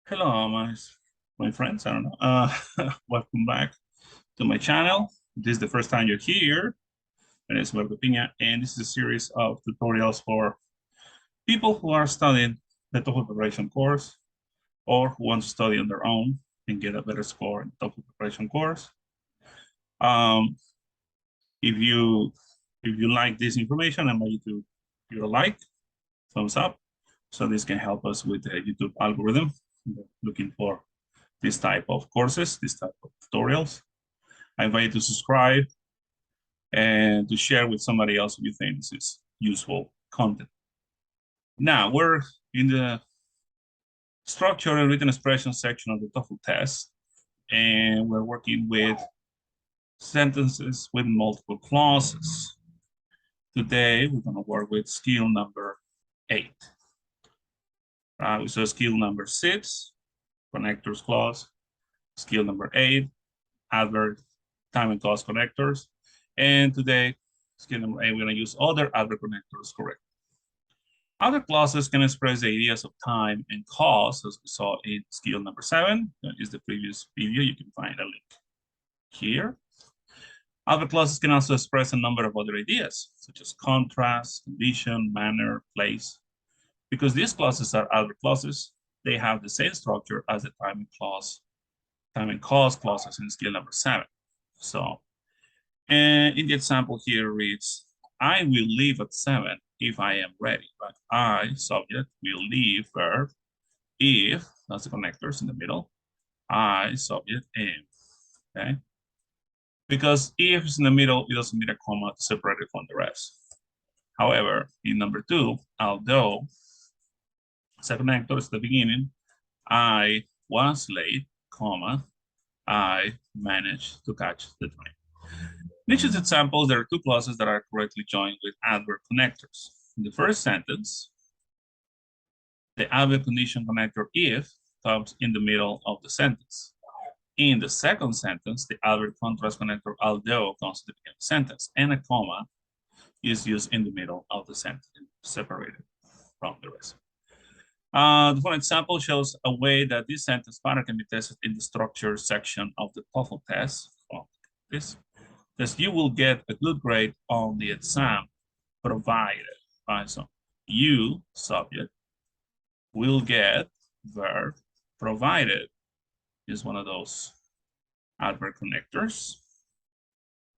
Hello, my friends. I don't know. Welcome back to my channel. This is the first time you're here. My name is Eduardo Piña, and this is a series of tutorials for people who are studying the TOEFL preparation course or who want to study on their own and get a better score in TOEFL preparation course. Um, if you like this information, I invite you to give it a like, thumbs up, so this can help us with the YouTube algorithm. Looking for this type of courses, this type of tutorials. I invite you to subscribe and to share with somebody else if you think this is useful content. Now we're in the structure and written expression section of the TOEFL test, and we're working with sentences with multiple clauses. Today, we're going to work with skill number 8. So skill number 6, connectors clause. Skill number 8, adverb, time and clause connectors. And today, skill number 8, we're going to use other adverb connectors correctly. Other clauses can express the ideas of time and cost, as we saw in skill number 7. That is the previous video. You can find a link here. Other clauses can also express a number of other ideas, such as contrast, condition, manner, place. Because these clauses are adverb clauses, they have the same structure as the time and cost clauses in skill number 7. So, and in the example here reads, I will leave at 7 if I am ready. But I, subject, will leave verb if, that's the connectors in the middle, I, subject, am. Okay? Because if it's in the middle, it doesn't need a comma to separate it from the rest. However, in number 2, although, it's a connector, it's the beginning, I was late, comma, I managed to catch the train. In each of the examples, there are two clauses that are correctly joined with adverb connectors. In the first sentence, the adverb condition connector if comes in the middle of the sentence. In the second sentence, the adverb contrast connector although comes to the beginning of the sentence, and a comma is used in the middle of the sentence, separated from the rest. The one example shows a way that this sentence pattern can be tested in the structure section of the TOEFL test. This you will get a good grade on the exam provided. Right? So you, subject, will get verb provided is one of those adverb connectors.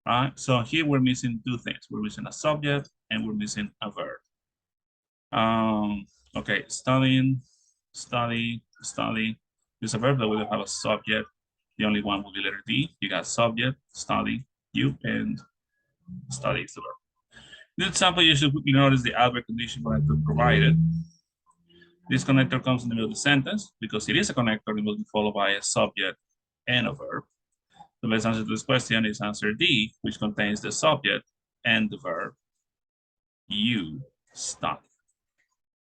Right? So here we're missing two things. We're missing a subject and we're missing a verb. Okay, studying, study, study. There's a verb that will have a subject. The only one will be letter D. You got subject, study, you, and study is the verb. In this example, you should notice the adverb condition connector provided. This connector comes in the middle of the sentence because it is a connector. It will be followed by a subject and a verb. The best answer to this question is answer D, which contains the subject and the verb. You study.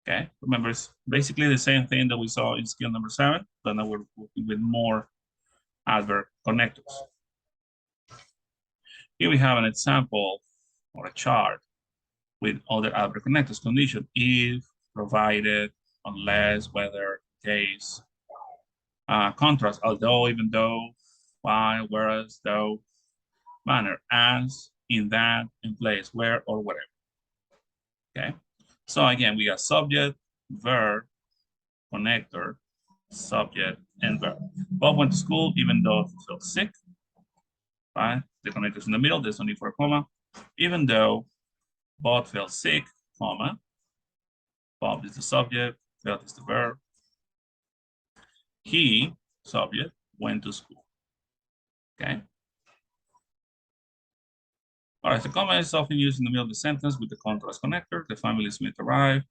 Okay, remember, it's basically the same thing that we saw in skill number 7, but now we're working with more adverb connectors. Here we have an example or a chart with other adverb connectors. Condition, if, provided, unless, whether, case. Contrast, although, even though, while, whereas, though. Manner, as, in that, in place, where, or whatever. Okay, so again, we got subject, verb, connector, subject, and verb. Bob went to school even though he felt sick. Right? The connector's in the middle, there's no need for a comma. Even though Bob felt sick, comma. Bob is the subject, felt is the verb. He, subject, went to school. Okay. All right, the comma is often used in the middle of the sentence with the contrast connector. The family Smith arrived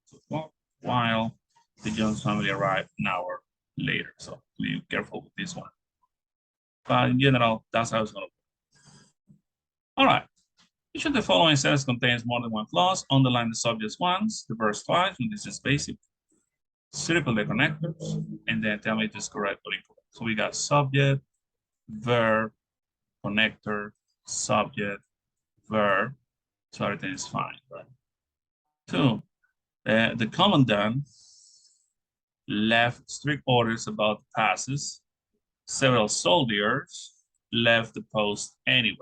while the Jones family arrived an hour later. So be careful with this one. But in general, that's how it's going to work. All right. Each of the following sentences contains more than one clause. Underline the subjects once, the verse twice, and this is basic. Circle the connectors, and then tell me if it's correct or incorrect. So we got subject, verb, connector, subject, verb. So everything is fine, right? 2, the commandant left strict orders about passes. Several soldiers left the post anyway.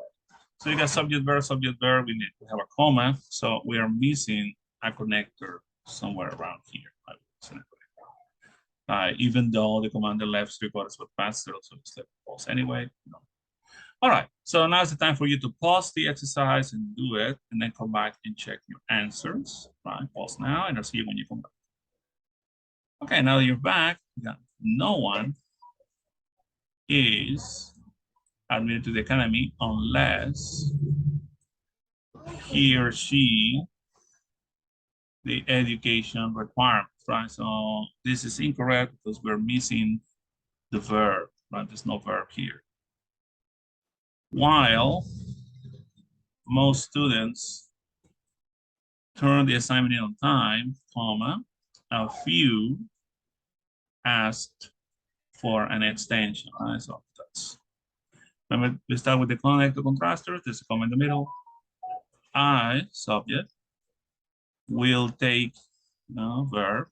So you got subject, verb, we need to have a comma. So we are missing a connector somewhere around here. Even though the commander left strict orders for passes, so it's left the post anyway. No. All right, so now is the time for you to pause the exercise and do it, and then come back and check your answers. Right, pause now, and I'll see you when you come back. Okay, now that you're back, no one is admitted to the academy unless he or she the education requirements, right? So this is incorrect because we're missing the verb, right? There's no verb here. While most students turn the assignment in on time, comma, a few asked for an extension, right? So that's, remember, we start with the connector contrasters, there's a comma in the middle. I, subject, will take, verb,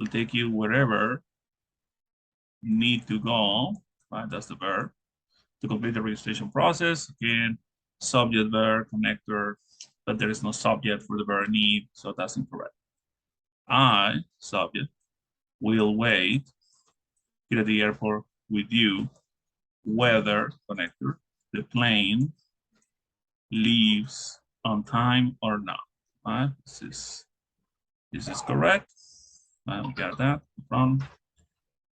will take you wherever need to go, right? That's the verb, to complete the registration process. Again, subject, verb, connector, but there is no subject for the verb need, so that's incorrect. I, subject, will wait here at the airport with you, whether, connector, the plane leaves on time or not. Right? This is correct. We got that from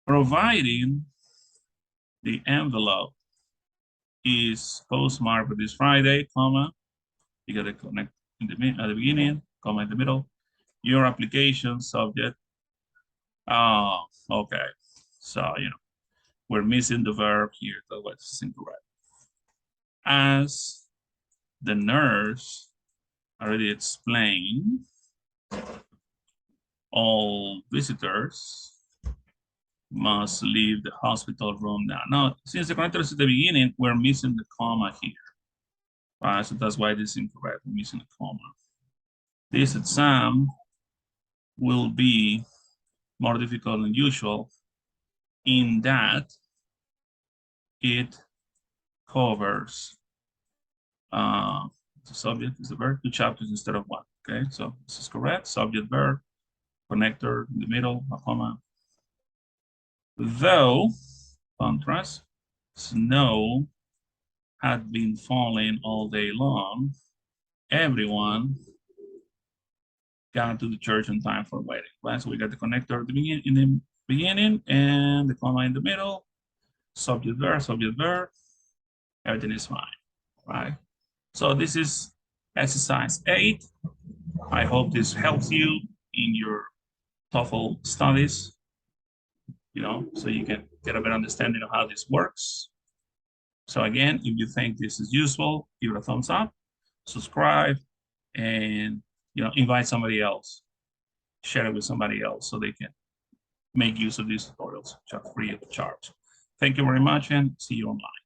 providing the envelope is postmarked for this Friday, comma, you got to connect at the beginning, comma in the middle. Your application subject. Oh, okay. So, we're missing the verb here. That's why it's incorrect. As the nurse already explained, all visitors must leave the hospital room now. Now, since the connector is at the beginning, we're missing the comma here. So that's why this is incorrect. We're missing the comma. This exam will be more difficult than usual in that it covers the subject is the verb, 2 chapters instead of 1. Okay, so this is correct. Subject, verb, connector in the middle, a comma. Though, contrast, snow had been falling all day long, everyone got to the church on time for wedding. Right? So we got the connector at the in the beginning and the comma in the middle. Subject, verb, everything is fine, right? So this is exercise 8. I hope this helps you in your TOEFL studies, so you can get a better understanding of how this works. So again, if you think this is useful, give it a thumbs up, subscribe, and invite somebody else, share it with somebody else so they can make use of these tutorials, which are free of charge. Thank you very much and see you online.